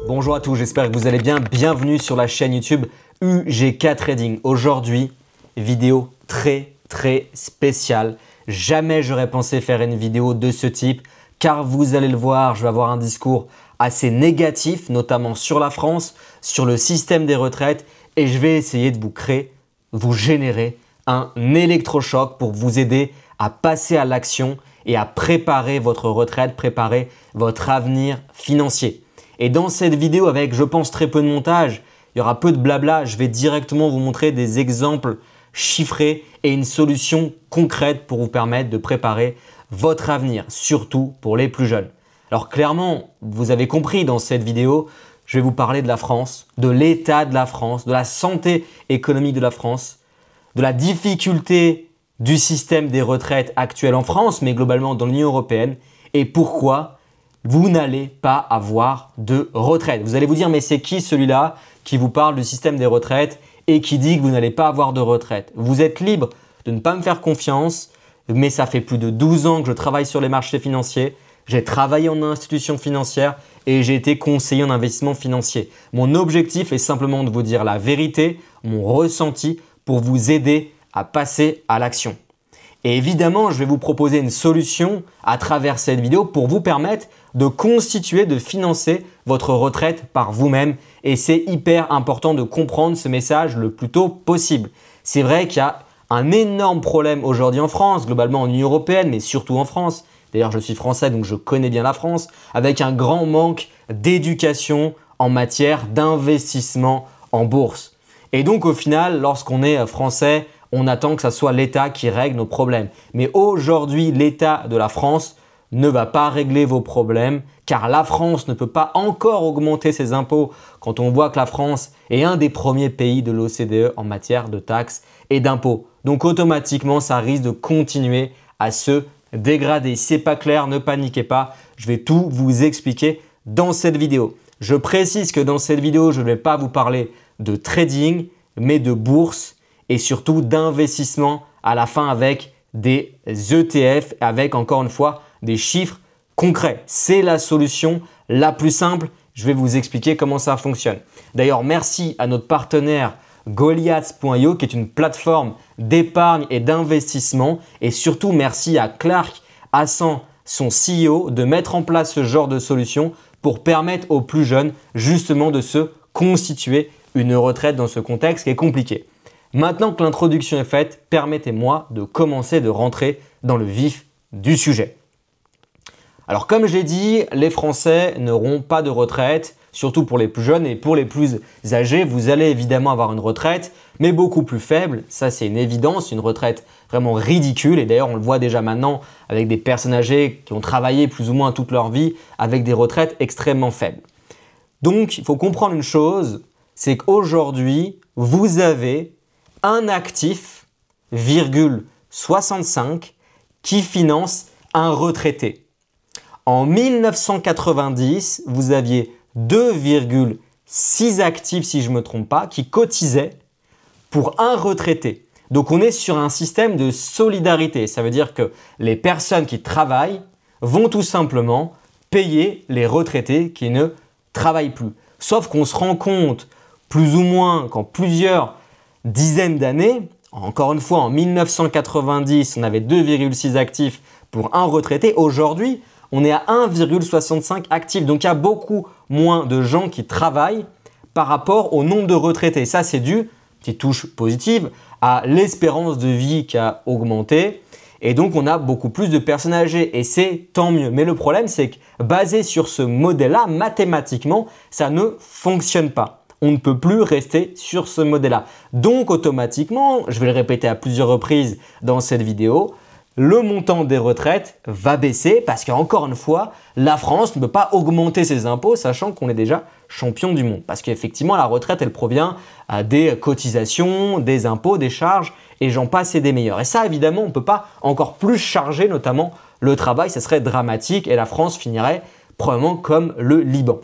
Bonjour à tous, j'espère que vous allez bien. Bienvenue sur la chaîne YouTube UGK Trading. Aujourd'hui, vidéo très spéciale. Jamais j'aurais pensé faire une vidéo de ce type car vous allez le voir, je vais avoir un discours assez négatif, notamment sur la France, sur le système des retraites et je vais essayer de vous générer un électrochoc pour vous aider à passer à l'action et à préparer votre retraite, préparer votre avenir financier. Et dans cette vidéo avec, je pense, très peu de montage, il y aura peu de blabla, je vais directement vous montrer des exemples chiffrés et une solution concrète pour vous permettre de préparer votre avenir, surtout pour les plus jeunes. Alors clairement, vous avez compris dans cette vidéo, je vais vous parler de la France, de l'état de la France, de la santé économique de la France, de la difficulté du système des retraites actuel en France, mais globalement dans l'Union européenne, et pourquoi vous n'allez pas avoir de retraite. Vous allez vous dire, mais c'est qui celui-là qui vous parle du système des retraites et qui dit que vous n'allez pas avoir de retraite? Vous êtes libre de ne pas me faire confiance, mais ça fait plus de 12 ans que je travaille sur les marchés financiers. J'ai travaillé en institution financière et j'ai été conseiller en investissement financier. Mon objectif est simplement de vous dire la vérité, mon ressenti pour vous aider à passer à l'action. Et évidemment, je vais vous proposer une solution à travers cette vidéo pour vous permettre de constituer, de financer votre retraite par vous-même. Et c'est hyper important de comprendre ce message le plus tôt possible. C'est vrai qu'il y a un énorme problème aujourd'hui en France, globalement en Union européenne, mais surtout en France. D'ailleurs, je suis français, donc je connais bien la France, avec un grand manque d'éducation en matière d'investissement en bourse. Et donc, au final, lorsqu'on est français, on attend que ce soit l'État qui règle nos problèmes. Mais aujourd'hui, l'État de la France ne va pas régler vos problèmes car la France ne peut pas encore augmenter ses impôts quand on voit que la France est un des premiers pays de l'OCDE en matière de taxes et d'impôts. Donc automatiquement, ça risque de continuer à se dégrader. Si ce n'est pas clair, ne paniquez pas. Je vais tout vous expliquer dans cette vidéo. Je précise que dans cette vidéo, je ne vais pas vous parler de trading, mais de bourse et surtout d'investissement à la fin avec des ETF, avec encore une fois des chiffres concrets. C'est la solution la plus simple. Je vais vous expliquer comment ça fonctionne. D'ailleurs, merci à notre partenaire Goliath.io qui est une plateforme d'épargne et d'investissement. Et surtout, merci à Clark Hassan, son CEO, de mettre en place ce genre de solution pour permettre aux plus jeunes justement de se constituer une retraite dans ce contexte qui est compliqué. Maintenant que l'introduction est faite, permettez-moi de commencer de rentrer dans le vif du sujet. Alors comme je l'ai dit, les Français n'auront pas de retraite, surtout pour les plus jeunes et pour les plus âgés. Vous allez évidemment avoir une retraite, mais beaucoup plus faible. Ça, c'est une évidence, une retraite vraiment ridicule. Et d'ailleurs, on le voit déjà maintenant avec des personnes âgées qui ont travaillé plus ou moins toute leur vie avec des retraites extrêmement faibles. Donc, il faut comprendre une chose, c'est qu'aujourd'hui, vous avez un actif, 65, qui finance un retraité. En 1990, vous aviez 2,6 actifs, si je ne me trompe pas, qui cotisaient pour un retraité. Donc, on est sur un système de solidarité. Ça veut dire que les personnes qui travaillent vont tout simplement payer les retraités qui ne travaillent plus. Sauf qu'on se rend compte plus ou moins qu'en plusieurs dizaines d'années, encore une fois en 1990, on avait 2,6 actifs pour un retraité. Aujourd'hui, on est à 1,65 actifs. Donc, il y a beaucoup moins de gens qui travaillent par rapport au nombre de retraités. Ça, c'est dû, petite touche positive, à l'espérance de vie qui a augmenté. Et donc, on a beaucoup plus de personnes âgées et c'est tant mieux. Mais le problème, c'est que basé sur ce modèle-là, mathématiquement, ça ne fonctionne pas. On ne peut plus rester sur ce modèle-là. Donc, automatiquement, je vais le répéter à plusieurs reprises dans cette vidéo, le montant des retraites va baisser parce qu'encore une fois, la France ne peut pas augmenter ses impôts sachant qu'on est déjà champion du monde. Parce qu'effectivement, la retraite, elle provient des cotisations, des impôts, des charges et j'en passe et des meilleurs. Et ça, évidemment, on ne peut pas encore plus charger notamment le travail. Ça serait dramatique et la France finirait probablement comme le Liban.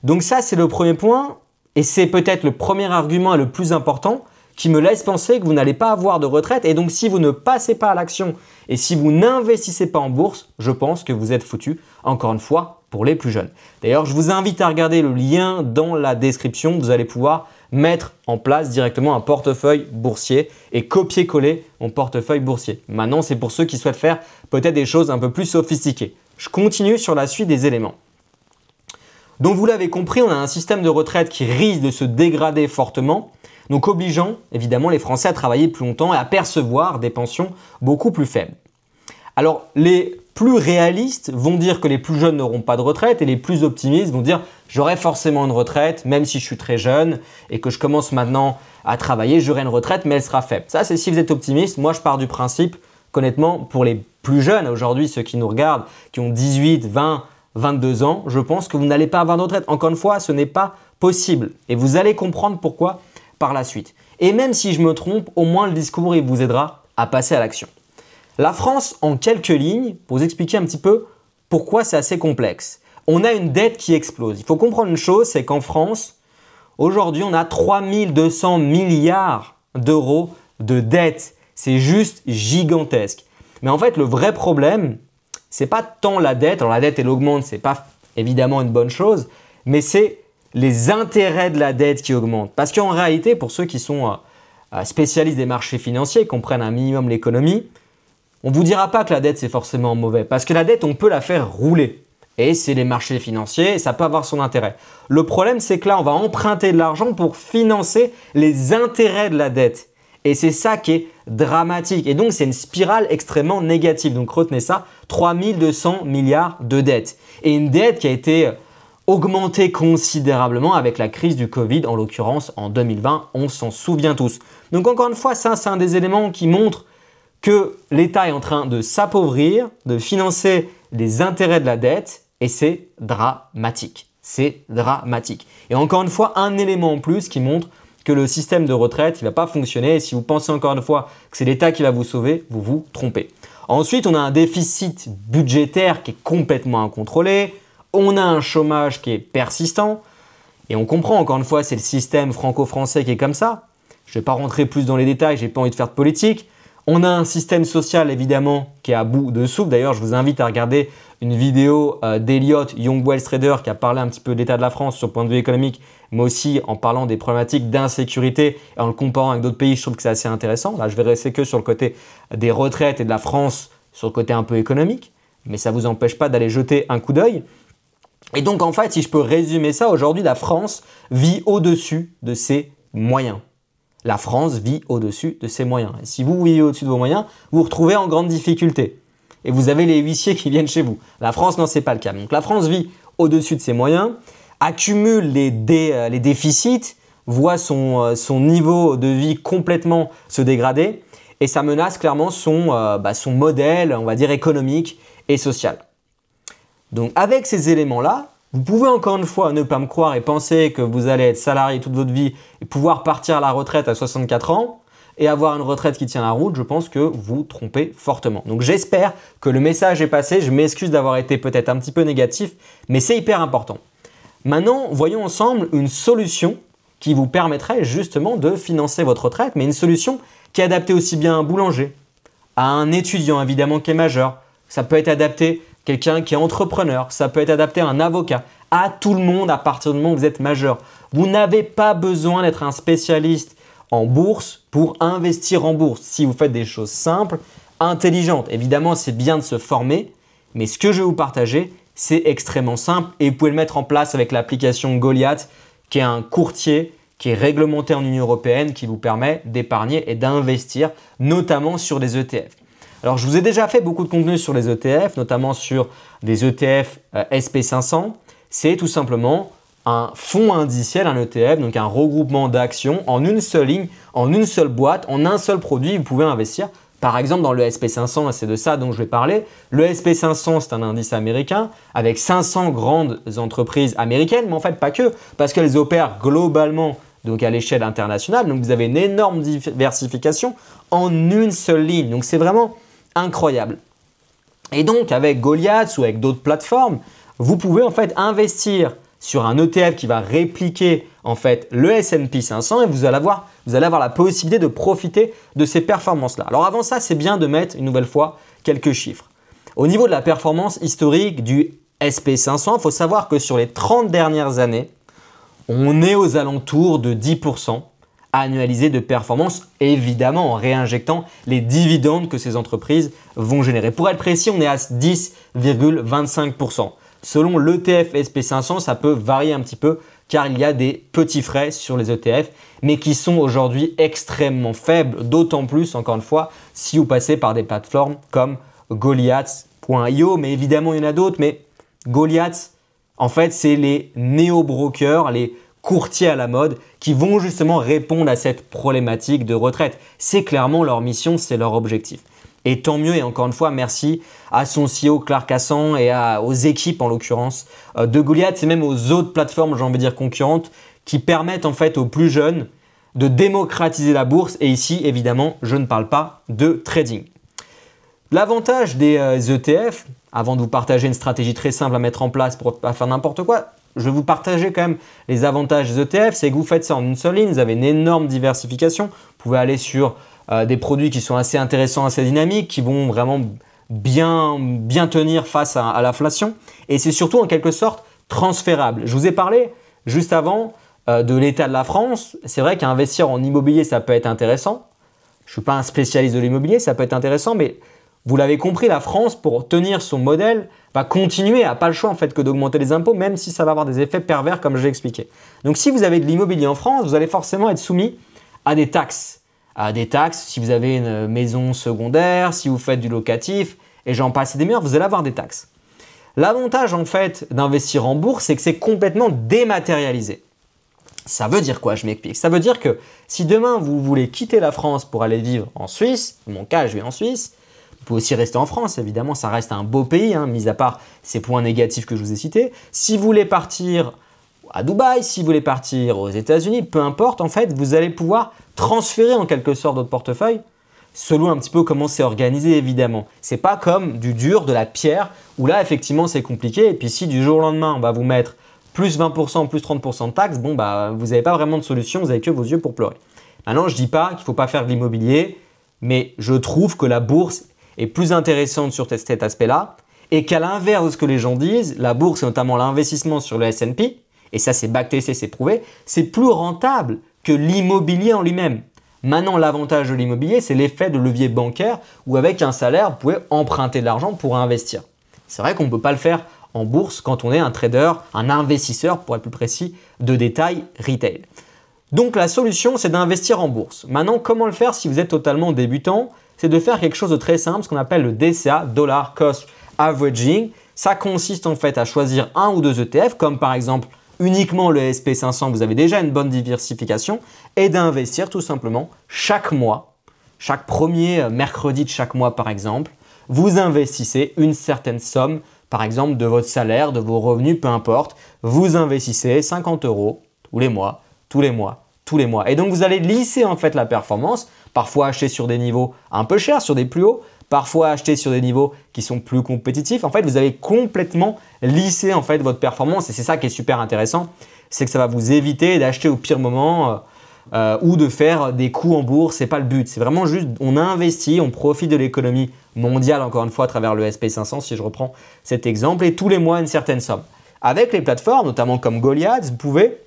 Donc ça, c'est le premier point. Et c'est peut-être le premier argument et le plus important qui me laisse penser que vous n'allez pas avoir de retraite. Et donc, si vous ne passez pas à l'action et si vous n'investissez pas en bourse, je pense que vous êtes foutu, encore une fois, pour les plus jeunes. D'ailleurs, je vous invite à regarder le lien dans la description. Vous allez pouvoir mettre en place directement un portefeuille boursier et copier-coller mon portefeuille boursier. Maintenant, c'est pour ceux qui souhaitent faire peut-être des choses un peu plus sophistiquées. Je continue sur la suite des éléments. Donc, vous l'avez compris, on a un système de retraite qui risque de se dégrader fortement, donc obligeant évidemment les Français à travailler plus longtemps et à percevoir des pensions beaucoup plus faibles. Alors, les plus réalistes vont dire que les plus jeunes n'auront pas de retraite et les plus optimistes vont dire « j'aurai forcément une retraite, même si je suis très jeune et que je commence maintenant à travailler, j'aurai une retraite, mais elle sera faible. » Ça, c'est si vous êtes optimiste. Moi, je pars du principe qu'honnêtement, pour les plus jeunes aujourd'hui, ceux qui nous regardent, qui ont 18, 20, 22 ans, je pense que vous n'allez pas avoir de retraite. Encore une fois, ce n'est pas possible et vous allez comprendre pourquoi par la suite. Et même si je me trompe, au moins le discours il vous aidera à passer à l'action. La France, en quelques lignes, pour vous expliquer un petit peu pourquoi c'est assez complexe. On a une dette qui explose. Il faut comprendre une chose, c'est qu'en France, aujourd'hui, on a 3200 milliards d'euros de dette. C'est juste gigantesque. Mais en fait, le vrai problème, c'est pas tant la dette. Alors la dette, elle augmente, c'est pas évidemment une bonne chose, mais c'est les intérêts de la dette qui augmentent. Parce qu'en réalité, pour ceux qui sont spécialistes des marchés financiers, comprennent un minimum l'économie, on ne vous dira pas que la dette c'est forcément mauvais parce que la dette on peut la faire rouler et c'est les marchés financiers et ça peut avoir son intérêt. Le problème c'est que là on va emprunter de l'argent pour financer les intérêts de la dette et c'est ça qui est dramatique et donc c'est une spirale extrêmement négative. Donc retenez ça, 3200 milliards de dettes et une dette qui a été augmentée considérablement avec la crise du Covid en l'occurrence en 2020, on s'en souvient tous. Donc encore une fois ça c'est un des éléments qui montre que l'État est en train de s'appauvrir, de financer les intérêts de la dette et c'est dramatique. C'est dramatique. Et encore une fois, un élément en plus qui montre que le système de retraite ne va pas fonctionner et si vous pensez encore une fois que c'est l'État qui va vous sauver, vous vous trompez. Ensuite, on a un déficit budgétaire qui est complètement incontrôlé, on a un chômage qui est persistant et on comprend encore une fois, c'est le système franco-français qui est comme ça. Je ne vais pas rentrer plus dans les détails, je n'ai pas envie de faire de politique. On a un système social évidemment qui est à bout de souffle. D'ailleurs, je vous invite à regarder une vidéo d'Elliott, Young Wealth Trader, qui a parlé un petit peu de l'état de la France sur le point de vue économique, mais aussi en parlant des problématiques d'insécurité et en le comparant avec d'autres pays. Je trouve que c'est assez intéressant. Là, je vais rester que sur le côté des retraites et de la France, sur le côté un peu économique, mais ça ne vous empêche pas d'aller jeter un coup d'œil. Et donc, en fait, si je peux résumer ça, aujourd'hui, la France vit au-dessus de ses moyens. La France vit au-dessus de ses moyens. Et si vous vivez au-dessus de vos moyens, vous vous retrouvez en grande difficulté. Et vous avez les huissiers qui viennent chez vous. La France, non, ce n'est pas le cas. Donc la France vit au-dessus de ses moyens, accumule les déficits, voit son niveau de vie complètement se dégrader et ça menace clairement son modèle, on va dire, économique et social. Donc avec ces éléments-là, vous pouvez encore une fois ne pas me croire et penser que vous allez être salarié toute votre vie et pouvoir partir à la retraite à 64 ans et avoir une retraite qui tient la route. Je pense que vous trompez fortement. Donc j'espère que le message est passé. Je m'excuse d'avoir été peut-être un petit peu négatif, mais c'est hyper important. Maintenant, voyons ensemble une solution qui vous permettrait justement de financer votre retraite, mais une solution qui est adaptée aussi bien à un boulanger, à un étudiant évidemment qui est majeur. Ça peut être adapté à quelqu'un qui est entrepreneur, ça peut être adapté à un avocat, à tout le monde à partir du moment où vous êtes majeur. Vous n'avez pas besoin d'être un spécialiste en bourse pour investir en bourse. Si vous faites des choses simples, intelligentes, évidemment c'est bien de se former, mais ce que je vais vous partager, c'est extrêmement simple et vous pouvez le mettre en place avec l'application Goliath qui est un courtier qui est réglementé en Union européenne qui vous permet d'épargner et d'investir notamment sur des ETF. Alors, je vous ai déjà fait beaucoup de contenu sur les ETF, notamment sur des ETF SP500. C'est tout simplement un fonds indiciel, un ETF, donc un regroupement d'actions en une seule ligne, en une seule boîte, en un seul produit. Vous pouvez investir. Par exemple, dans le SP500, c'est de ça dont je vais parler. Le SP500, c'est un indice américain avec 500 grandes entreprises américaines, mais en fait pas que, parce qu'elles opèrent globalement donc à l'échelle internationale. Donc, vous avez une énorme diversification en une seule ligne. Donc, c'est vraiment incroyable. Et donc, avec Goliath ou avec d'autres plateformes, vous pouvez en fait investir sur un ETF qui va répliquer en fait le S&P 500 et vous allez avoir la possibilité de profiter de ces performances-là. Alors avant ça, c'est bien de mettre une nouvelle fois quelques chiffres. Au niveau de la performance historique du SP500. Il faut savoir que sur les 30 dernières années, on est aux alentours de 10% annualisé de performance, évidemment en réinjectant les dividendes que ces entreprises vont générer. Pour être précis, on est à 10,25%. Selon l'ETF SP500, ça peut varier un petit peu car il y a des petits frais sur les ETF, mais qui sont aujourd'hui extrêmement faibles, d'autant plus, encore une fois, si vous passez par des plateformes comme Goliath.io, mais évidemment, il y en a d'autres, mais Goliath, en fait, c'est les néo-brokers, les courtiers à la mode qui vont justement répondre à cette problématique de retraite. C'est clairement leur mission, c'est leur objectif. Et tant mieux, et encore une fois, merci à son CEO Clark Hassan et aux équipes en l'occurrence de Goliath et même aux autres plateformes, j'ai envie de dire concurrentes, qui permettent en fait aux plus jeunes de démocratiser la bourse. Et ici, évidemment, je ne parle pas de trading. L'avantage des ETF, avant de vous partager une stratégie très simple à mettre en place pour ne pas faire n'importe quoi, je vais vous partager quand même les avantages des ETF, c'est que vous faites ça en une seule ligne, vous avez une énorme diversification, vous pouvez aller sur des produits qui sont assez intéressants, assez dynamiques, qui vont vraiment bien tenir face à l'inflation. Et c'est surtout en quelque sorte transférable. Je vous ai parlé juste avant de l'état de la France. C'est vrai qu'investir en immobilier, ça peut être intéressant. Je ne suis pas un spécialiste de l'immobilier, ça peut être intéressant, mais vous l'avez compris, la France, pour tenir son modèle, va continuer, n'a pas le choix en fait que d'augmenter les impôts, même si ça va avoir des effets pervers comme je l'ai expliqué. Donc si vous avez de l'immobilier en France, vous allez forcément être soumis à des taxes. Si vous avez une maison secondaire, si vous faites du locatif, et j'en passe et des meilleurs, vous allez avoir des taxes. L'avantage en fait d'investir en bourse, c'est que c'est complètement dématérialisé. Ça veut dire quoi? Je m'explique. Ça veut dire que si demain vous voulez quitter la France pour aller vivre en Suisse, dans mon cas je vis en Suisse, vous pouvez aussi rester en France, évidemment ça reste un beau pays, mis à part ces points négatifs que je vous ai cités. Si vous voulez partir à Dubaï, si vous voulez partir aux États-Unis, peu importe, en fait, vous allez pouvoir transférer en quelque sorte votre portefeuille selon un petit peu comment c'est organisé, évidemment. C'est pas comme du dur, de la pierre, où là, effectivement, c'est compliqué. Et puis, si du jour au lendemain, on va vous mettre plus 20%, plus 30% de taxes, bon, bah, vous n'avez pas vraiment de solution, vous n'avez que vos yeux pour pleurer. Maintenant, je ne dis pas qu'il ne faut pas faire de l'immobilier, mais je trouve que la bourse est plus intéressante sur cet aspect-là et qu'à l'inverse de ce que les gens disent, la bourse, et notamment l'investissement sur le S&P, et ça c'est backtesté, c'est prouvé, c'est plus rentable que l'immobilier en lui-même. Maintenant, l'avantage de l'immobilier, c'est l'effet de levier bancaire où avec un salaire, vous pouvez emprunter de l'argent pour investir. C'est vrai qu'on ne peut pas le faire en bourse quand on est un trader, un investisseur pour être plus précis, de détail retail. Donc la solution, c'est d'investir en bourse. Maintenant, comment le faire si vous êtes totalement débutant? C'est de faire quelque chose de très simple, ce qu'on appelle le DCA, Dollar Cost Averaging. Ça consiste en fait à choisir un ou deux ETF, comme par exemple uniquement le SP500, vous avez déjà une bonne diversification, et d'investir tout simplement chaque mois, chaque premier mercredi de chaque mois par exemple, vous investissez une certaine somme, par exemple de votre salaire, de vos revenus, peu importe, vous investissez 50 € tous les mois, tous les mois, tous les mois. Et donc vous allez lisser en fait la performance, parfois acheter sur des niveaux un peu chers, sur des plus hauts, parfois acheter sur des niveaux qui sont plus compétitifs. En fait, vous allez complètement lisser en fait votre performance et c'est ça qui est super intéressant, c'est que ça va vous éviter d'acheter au pire moment ou de faire des coups en bourse. C'est pas le but, c'est vraiment juste on investit, on profite de l'économie mondiale encore une fois à travers le SP500 si je reprends cet exemple et tous les mois une certaine somme. Avec les plateformes, notamment comme Goliath, vous pouvez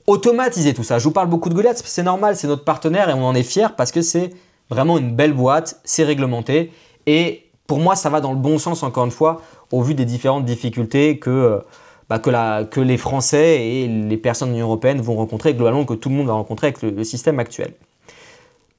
automatiser tout ça. Je vous parle beaucoup de Goliath, c'est normal, c'est notre partenaire et on en est fiers parce que c'est vraiment une belle boîte, c'est réglementé et pour moi ça va dans le bon sens encore une fois au vu des différentes difficultés que les Français et les personnes de l'Union européenne vont rencontrer, globalement que tout le monde va rencontrer avec le système actuel.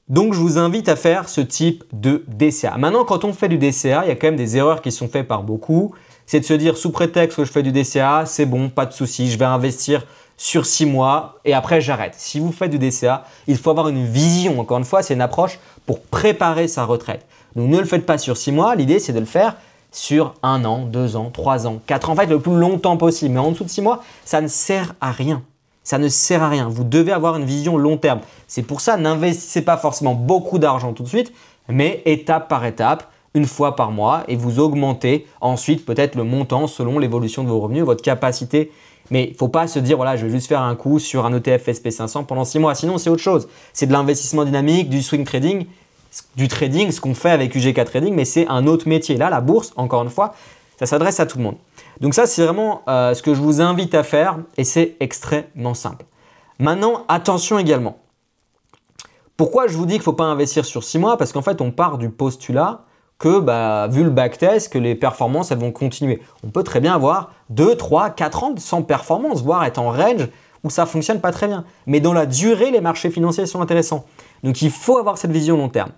Donc je vous invite à faire ce type de DCA. Maintenant quand on fait du DCA, il y a quand même des erreurs qui sont faites par beaucoup. C'est de se dire sous prétexte que je fais du DCA, c'est bon, pas de souci, je vais investir sur 6 mois et après j'arrête. Si vous faites du DCA, il faut avoir une vision. Encore une fois, c'est une approche pour préparer sa retraite. Donc ne le faites pas sur 6 mois, l'idée c'est de le faire sur 1 an, 2 ans, 3 ans, 4 ans, en fait le plus longtemps possible. Mais en dessous de 6 mois, ça ne sert à rien. Ça ne sert à rien. Vous devez avoir une vision long terme. C'est pour ça, n'investissez pas forcément beaucoup d'argent tout de suite, mais étape par étape, une fois par mois et vous augmentez ensuite peut-être le montant selon l'évolution de vos revenus, votre capacité. Mais il ne faut pas se dire, voilà, je vais juste faire un coup sur un ETF SP500 pendant 6 mois. Sinon, c'est autre chose. C'est de l'investissement dynamique, du swing trading, ce qu'on fait avec UGK Trading, mais c'est un autre métier. Là, la bourse, encore une fois, Ça s'adresse à tout le monde. Donc ça, c'est vraiment ce que je vous invite à faire et c'est extrêmement simple. Maintenant, attention également. Pourquoi je vous dis qu'il ne faut pas investir sur 6 mois? Parce qu'en fait, on part du postulat que vu le backtest, que les performances elles vont continuer. On peut très bien avoir 2, 3, 4 ans sans performance, voire être en range où ça ne fonctionne pas très bien. Mais dans la durée, les marchés financiers sont intéressants. Donc, il faut avoir cette vision long terme.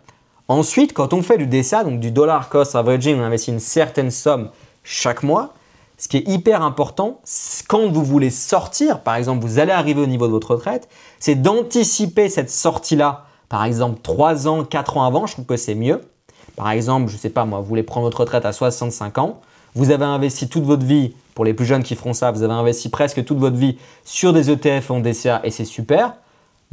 Ensuite, quand on fait du DCA, donc du dollar cost averaging, on investit une certaine somme chaque mois. Ce qui est hyper important, quand vous voulez sortir, par exemple, vous allez arriver au niveau de votre retraite, c'est d'anticiper cette sortie-là, par exemple 3 ans, 4 ans avant, je trouve que c'est mieux. Par exemple, je ne sais pas moi, vous voulez prendre votre retraite à 65 ans, vous avez investi toute votre vie, pour les plus jeunes qui feront ça, vous avez investi presque toute votre vie sur des ETF en DCA et c'est super.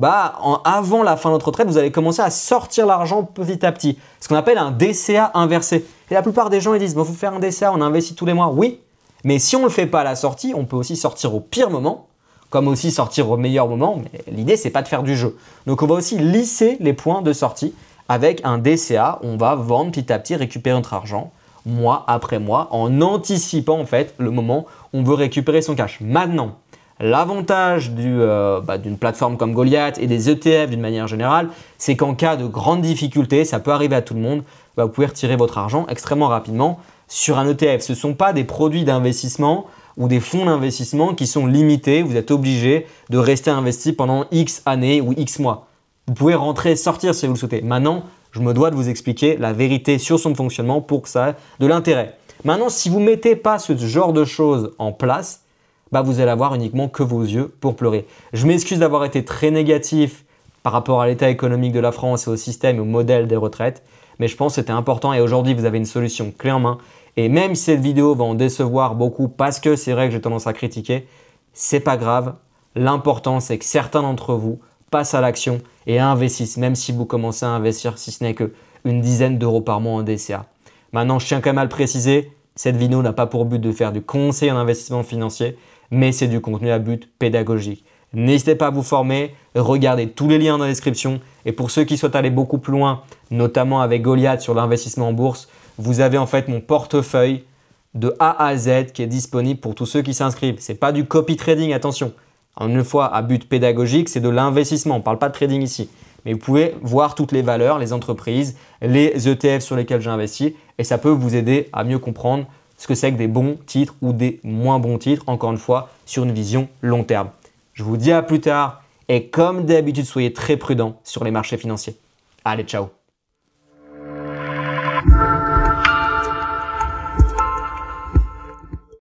Avant la fin de votre retraite, vous allez commencer à sortir l'argent petit à petit. Ce qu'on appelle un DCA inversé. Et la plupart des gens ils disent, il faut faire un DCA, on investit tous les mois. Oui, mais si on ne le fait pas à la sortie, on peut aussi sortir au pire moment, comme aussi sortir au meilleur moment. Mais l'idée, ce n'est pas de faire du jeu. Donc, on va aussi lisser les points de sortie avec un DCA. On va vendre petit à petit, récupérer notre argent mois après mois en anticipant en fait le moment où on veut récupérer son cash. Maintenant, l'avantage d'une plateforme comme Goliath et des ETF d'une manière générale, c'est qu'en cas de grande difficulté, ça peut arriver à tout le monde, vous pouvez retirer votre argent extrêmement rapidement sur un ETF. Ce ne sont pas des produits d'investissement ou des fonds d'investissement qui sont limités. Vous êtes obligé de rester investi pendant X années ou X mois. Vous pouvez rentrer et sortir si vous le souhaitez. Maintenant, je me dois de vous expliquer la vérité sur son fonctionnement pour que ça ait de l'intérêt. Maintenant, si vous ne mettez pas ce genre de choses en place, vous allez avoir uniquement que vos yeux pour pleurer. Je m'excuse d'avoir été très négatif par rapport à l'état économique de la France et au système et au modèle des retraites, mais je pense que c'était important et aujourd'hui, vous avez une solution clé en main. Et même si cette vidéo va en décevoir beaucoup parce que c'est vrai que j'ai tendance à critiquer, c'est pas grave. L'important, c'est que certains d'entre vous passent à l'action et investissent, même si vous commencez à investir, si ce n'est qu'une dizaine d'euros par mois en DCA. Maintenant, je tiens quand même à le préciser, cette vidéo n'a pas pour but de faire du conseil en investissement financier, mais c'est du contenu à but pédagogique. N'hésitez pas à vous former, regardez tous les liens dans la description. Et pour ceux qui souhaitent aller beaucoup plus loin, notamment avec Goliath sur l'investissement en bourse, vous avez en fait mon portefeuille de A à Z qui est disponible pour tous ceux qui s'inscrivent. Ce n'est pas du copy trading, attention. Une fois à but pédagogique, c'est de l'investissement. On ne parle pas de trading ici. Mais vous pouvez voir toutes les valeurs, les entreprises, les ETF sur lesquels j'ai investi et ça peut vous aider à mieux comprendre ce que c'est que des bons titres ou des moins bons titres, encore une fois, sur une vision long terme. Je vous dis à plus tard et comme d'habitude, soyez très prudents sur les marchés financiers. Allez, ciao!